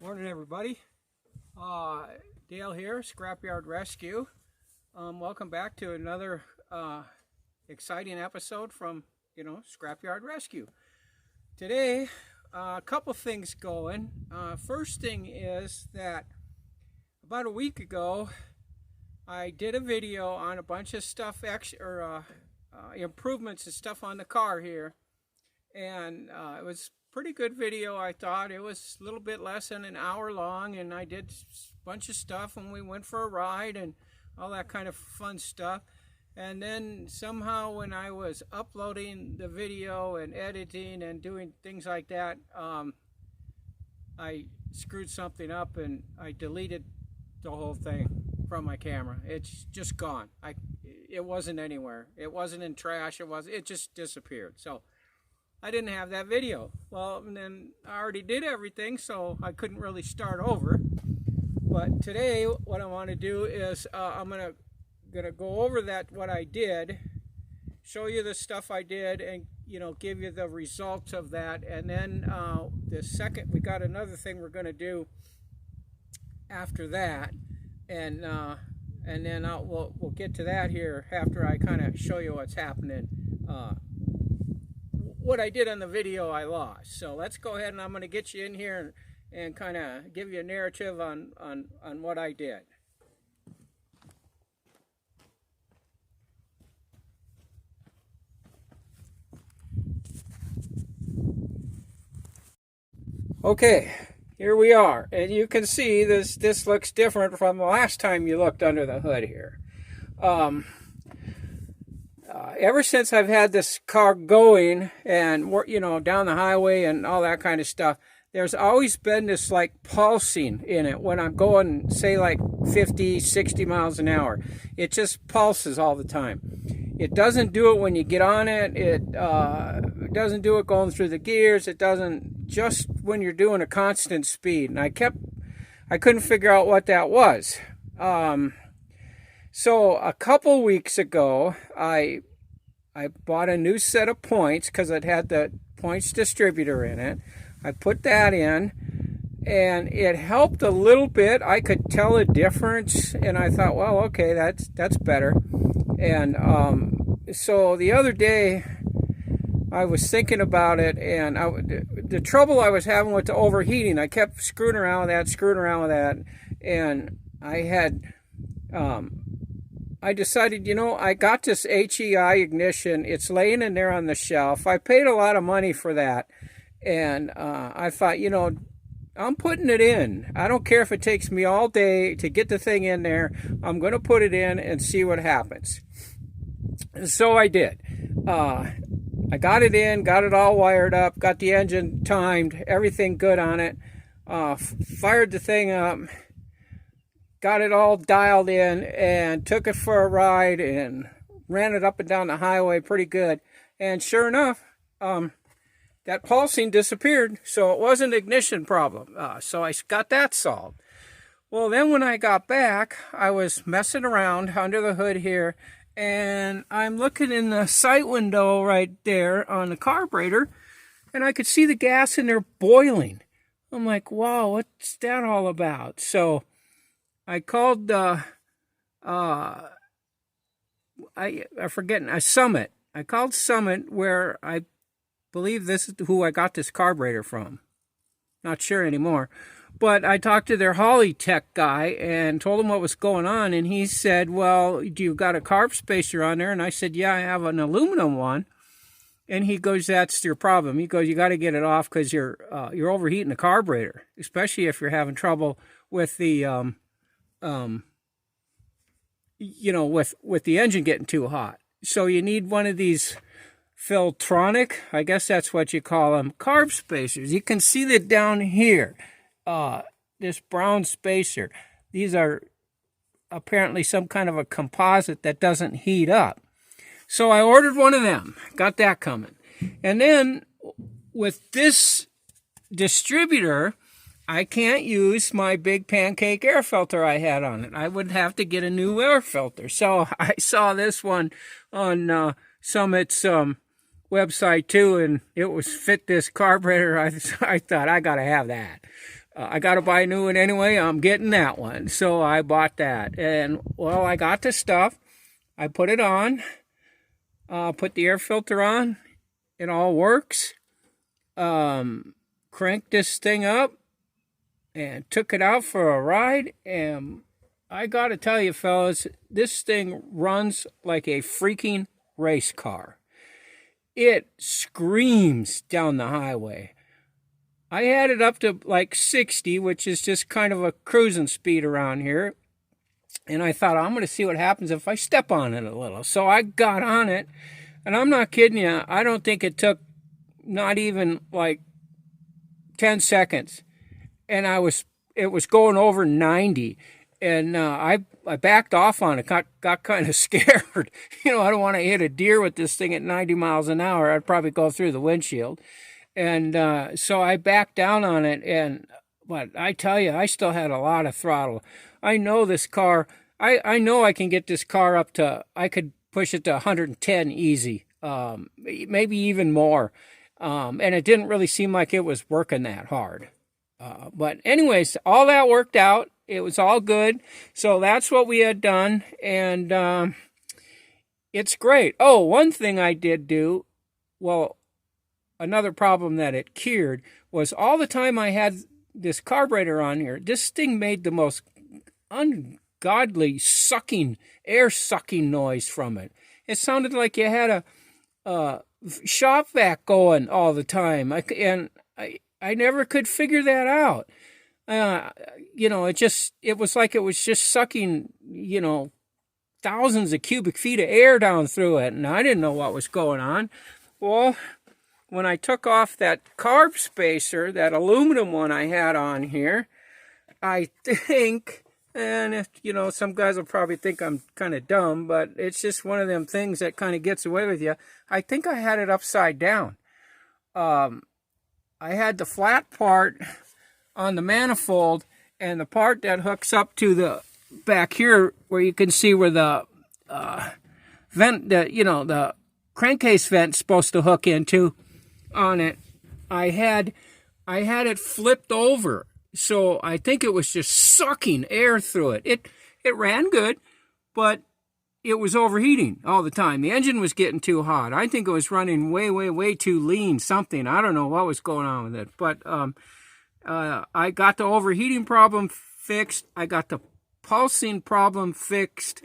Morning, everybody. Dale here, Scrapyard Rescue. Welcome back to another exciting episode from, Scrapyard Rescue. Today, a couple things going. First thing is that about a week ago, I did a video on a bunch of stuff, improvements and stuff on the car here, and it was pretty good video. I thought it was a little bit less than an hour long, and I did a bunch of stuff, and we went for a ride and all that kind of fun stuff. And then somehow when I was uploading the video and editing and doing things like that, I screwed something up and I deleted the whole thing from my camera. It's just gone. It wasn't anywhere. It wasn't in trash. It just disappeared. So I didn't have that video. Well, and then I already did everything, so I couldn't really start over. But today, what I want to do is I'm gonna go over what I did, show you the stuff I did, and give you the results of that. And then we got another thing we're gonna do after that, and then we'll get to that here after I kind of show you what's happening. What I did on the video I lost. So let's go ahead, and I'm going to get you in here and kind of give you a narrative on what I did. Okay, here we are, and you can see this looks different from the last time you looked under the hood here. Ever since I've had this car going and, down the highway and all that kind of stuff, there's always been this like pulsing in it when I'm going, say, like 50, 60 miles an hour. It just pulses all the time. It doesn't do it when you get on it. It doesn't do it going through the gears. It doesn't just when you're doing a constant speed. And I couldn't figure out what that was. So a couple weeks ago, I bought a new set of points because it had the points distributor in it. I put that in, and it helped a little bit. I could tell a difference, and I thought, well, okay, that's better. And so the other day, I was thinking about it, and the trouble I was having with the overheating, I kept screwing around with that, and I had I decided, I got this HEI ignition. It's laying in there on the shelf. I paid a lot of money for that. And I thought, I'm putting it in. I don't care if it takes me all day to get the thing in there. I'm going to put it in and see what happens. And so I did. I got it in, got it all wired up, got the engine timed, everything good on it. Fired the thing up. Got it all dialed in and took it for a ride and ran it up and down the highway pretty good. And sure enough, that pulsing disappeared. So it was an ignition problem. So I got that solved. Well, then when I got back, I was messing around under the hood here, and I'm looking in the sight window right there on the carburetor, and I could see the gas in there boiling. I'm like, wow, what's that all about? So I called I forget a Summit. I called Summit, where I believe this is who I got this carburetor from. Not sure anymore. But I talked to their Hollytech guy and told him what was going on, and he said, well, do you got a carb spacer on there? And I said, yeah, I have an aluminum one. And he goes, that's your problem. He goes, you got to get it off because you're overheating the carburetor, especially if you're having trouble with the with the engine getting too hot. So you need one of these Filtronic, I guess that's what you call them, carb spacers. You can see that down here, this brown spacer. These are apparently some kind of a composite that doesn't heat up. So I ordered one of them, got that coming. And then with this distributor, I can't use my big pancake air filter I had on it. I would have to get a new air filter. So I saw this one on Summit's website too, and it was fit this carburetor. I thought I got to have that. I got to buy a new one anyway. I'm getting that one. So I bought that. And, well, I got the stuff. I put it on. Put the air filter on. It all works. Cranked this thing up and took it out for a ride. And I got to tell you, fellas, this thing runs like a freaking race car. It screams down the highway. I had it up to like 60, which is just kind of a cruising speed around here. And I thought, I'm going to see what happens if I step on it a little. So I got on it, and I'm not kidding you. I don't think it took not even like 10 seconds. And it was going over 90. And I backed off on it, got kind of scared. I don't want to hit a deer with this thing at 90 miles an hour. I'd probably go through the windshield. And so I backed down on it, but I tell you, I still had a lot of throttle. I know this car, I know I can get this car up to, I could push it to 110 easy, maybe even more. And it didn't really seem like it was working that hard. But anyways, all that worked out. It was all good. So that's what we had done. And it's great. Oh, one thing I did do, well, another problem that it cured was all the time I had this carburetor on here, this thing made the most ungodly air sucking noise from it. It sounded like you had a shop vac going all the time. I never could figure that out. It was like it was just sucking, thousands of cubic feet of air down through it, and I didn't know what was going on. Well, when I took off that carb spacer, that aluminum one I had on here, I think, and some guys will probably think I'm kind of dumb, but it's just one of them things that kind of gets away with you. I think I had it upside down. I had the flat part on the manifold, and the part that hooks up to the back here, where you can see where the vent, the crankcase vent's supposed to hook into on it. I had it flipped over, so I think it was just sucking air through it. It ran good, but it was overheating all the time. The engine was getting too hot. I think it was running way, way, way too lean, something. I don't know what was going on with it, but I got the overheating problem fixed. I got the pulsing problem fixed.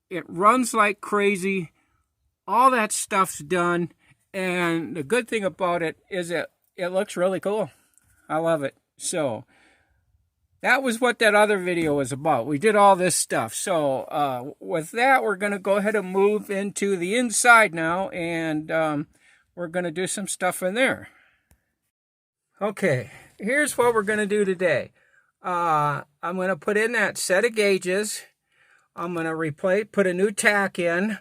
It runs like crazy. All that stuff's done. And the good thing about it is it looks really cool. I love it. So that was what that other video was about. We did all this stuff. So with that, we're going to go ahead and move into the inside now. And we're going to do some stuff in there. Okay, here's what we're going to do today. I'm going to put in that set of gauges. I'm going to put a new tack in.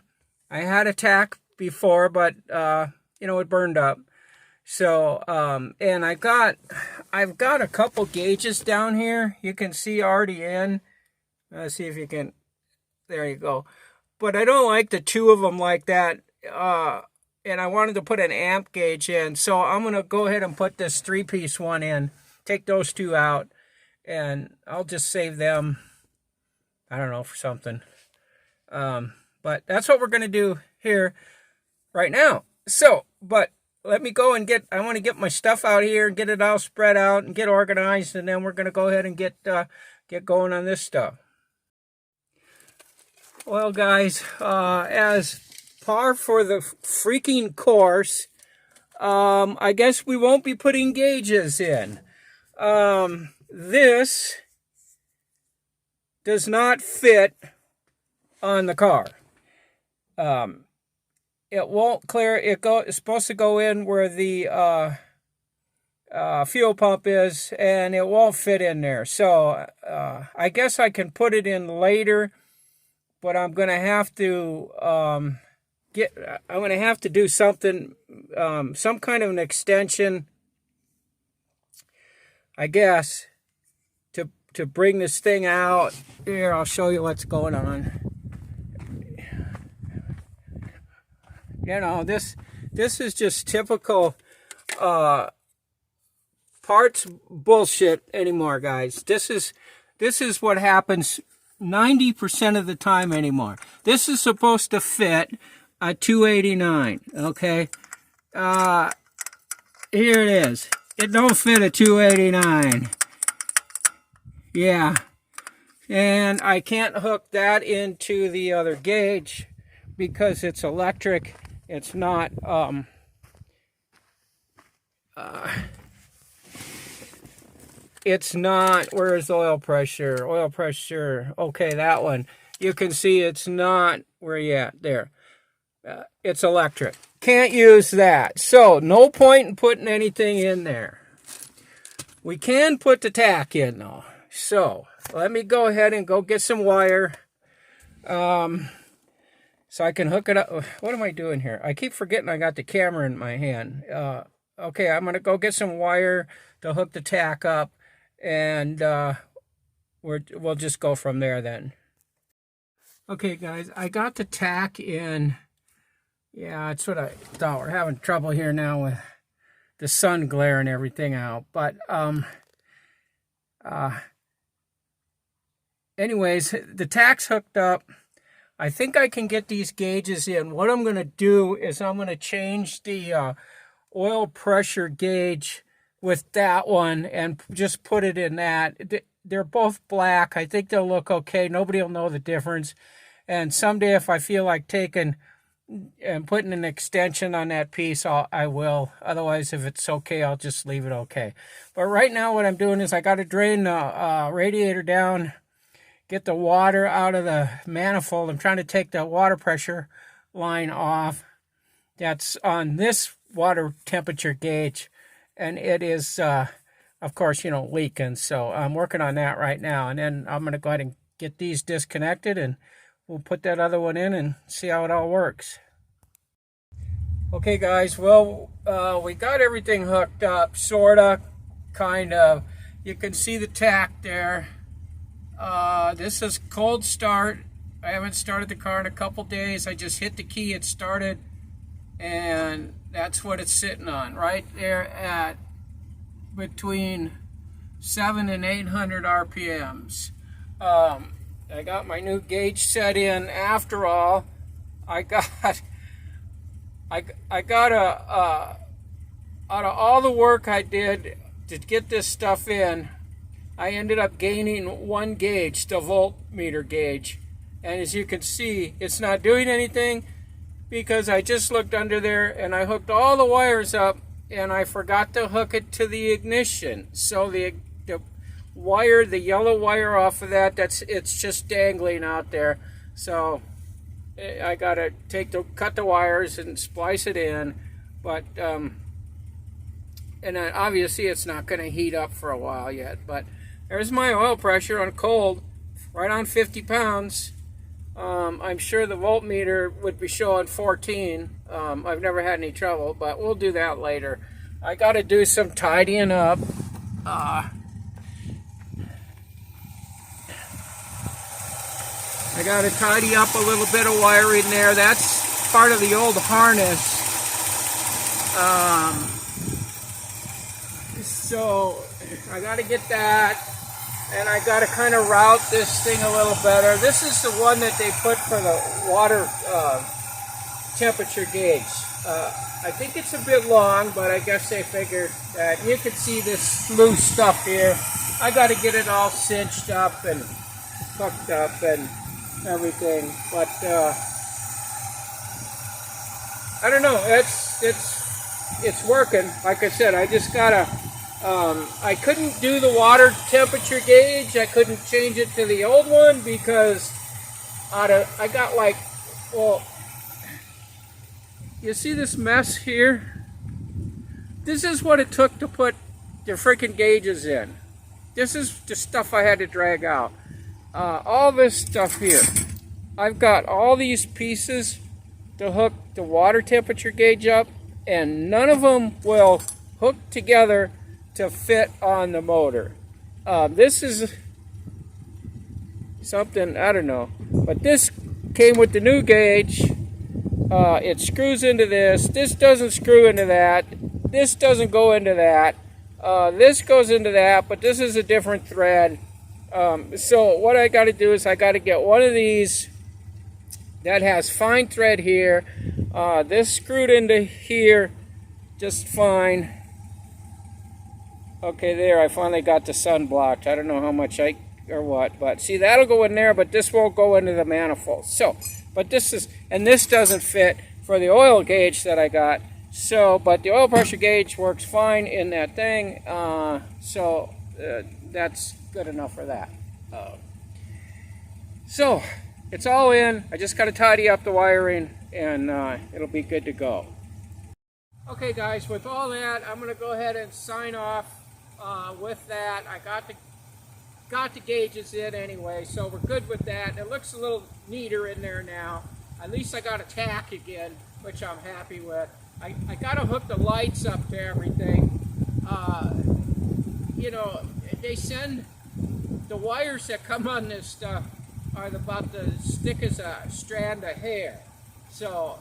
I had a tack before, but it burned up. So, and I've got a couple gauges down here. You can see already in. Let's see if you can. There you go. But I don't like the two of them like that. And I wanted to put an amp gauge in. So I'm going to go ahead and put this 3-piece one in. Take those two out. And I'll just save them, I don't know, for something. But that's what we're going to do here right now. So, but let me go and I want to get my stuff out here and get it all spread out and get organized. And then we're going to go ahead and get going on this stuff. Well, guys, as par for the freaking course, I guess we won't be putting gauges in. This does not fit on the car. It won't clear. It's supposed to go in where the fuel pump is, and it won't fit in there. So I guess I can put it in later, but I'm going to have to I'm going to have to do something, some kind of an extension, I guess, to bring this thing out. Here, I'll show you what's going on. This is just typical parts bullshit anymore, guys. This is what happens 90% of the time anymore. This is supposed to fit a 289, okay? Here it is. It don't fit a 289. Yeah. And I can't hook that into the other gauge because it's electric. It's not, it's not, where's the oil pressure? Oil pressure, okay, that one. You can see it's not, where you at? There. It's electric. Can't use that. So, no point in putting anything in there. We can put the tack in, though. So, let me go ahead and go get some wire. So I can hook it up. What am I doing here? I keep forgetting I got the camera in my hand. Okay, I'm going to go get some wire to hook the tack up. And we'll just go from there then. Okay, guys, I got the tack in. Yeah, that's what I thought. We're having trouble here now with the sun glare and everything out. But anyways, the tack's hooked up. I think I can get these gauges in. What I'm going to do is I'm going to change the oil pressure gauge with that one and just put it in that. They're both black. I think they'll look okay. Nobody will know the difference. And someday if I feel like taking and putting an extension on that piece, I will. Otherwise, if it's okay, I'll just leave it okay. But right now what I'm doing is I got to drain the radiator down, get the water out of the manifold. I'm trying to take the water pressure line off. That's on this water temperature gauge. And it is, of course, leaking. So I'm working on that right now. And then I'm going to go ahead and get these disconnected and we'll put that other one in and see how it all works. Okay, guys. Well, we got everything hooked up, sort of, kind of. You can see the tack there. This is cold start. I haven't started the car in a couple days. I just hit the key. It started. And that's what it's sitting on, right there at between 700 and 800 RPMs. I got my new gauge set in. After all, I got out of all the work I did to get this stuff in, I ended up gaining one gauge, the voltmeter gauge. And as you can see, it's not doing anything, because I just looked under there and I hooked all the wires up and I forgot to hook it to the ignition. So the wire, the yellow wire off of that, it's just dangling out there. So I gotta cut the wires and splice it in. But and then obviously it's not gonna heat up for a while yet. But there's my oil pressure on cold, right on 50 pounds. I'm sure the voltmeter would be showing 14. I've never had any trouble, but we'll do that later. I got to do some tidying up. I got to tidy up a little bit of wiring there. That's part of the old harness. So I got to get that. And I got to kind of route this thing a little better. This is the one that they put for the water temperature gauge. I think it's a bit long, but I guess they figured that you can see this loose stuff here. I got to get it all cinched up and hooked up and everything. But I don't know. It's working. Like I said, I just gotta. I couldn't do the water temperature gauge. I couldn't change it to the old one because I got like, well, you see this mess here? This is what it took to put the freaking gauges in. This is the stuff I had to drag out. All this stuff here. I've got all these pieces to hook the water temperature gauge up, and none of them will hook together to fit on the motor. This is something, I don't know, but this came with the new gauge. It screws into this. This doesn't screw into that. This doesn't go into that. This goes into that, but this is a different thread. So what I got to do is I got to get one of these that has fine thread here. This screwed into here just fine. Okay, there, I finally got the sun blocked. I don't know how much or what, but see, that'll go in there, but this won't go into the manifold. So, but this is, and this doesn't fit for the oil gauge that I got. So, but the oil pressure gauge works fine in that thing. So that's good enough for that. So it's all in. I just got to tidy up the wiring, and it'll be good to go. Okay, guys, with all that, I'm going to go ahead and sign off with that. I got the gauges in anyway, so we're good with that. It looks a little neater in there now. At least I got a tack again, which I'm happy with. I got to hook the lights up to everything. You know, they send the wires that come on this stuff are about the thick as a strand of hair. So,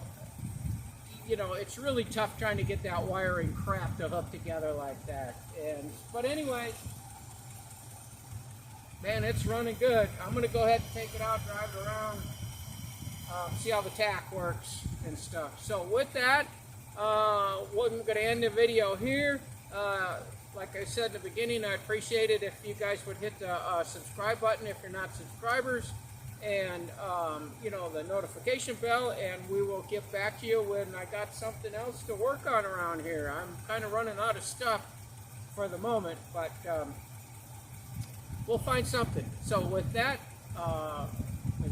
you know, it's really tough trying to get that wiring crap to hook together like that. But anyway, man, it's running good. I'm going to go ahead and take it out, drive it around, see how the tack works and stuff. So with that, I'm going to end the video here. Like I said in the beginning, I'd appreciate it if you guys would hit the subscribe button if you're not subscribers, and you know, the notification bell, and we will get back to you when I got something else to work on around here. I'm kind of running out of stuff for the moment, but we'll find something. So with that, I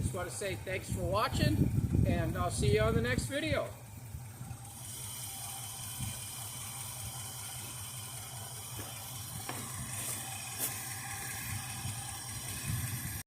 just want to say thanks for watching, and I'll see you on the next video.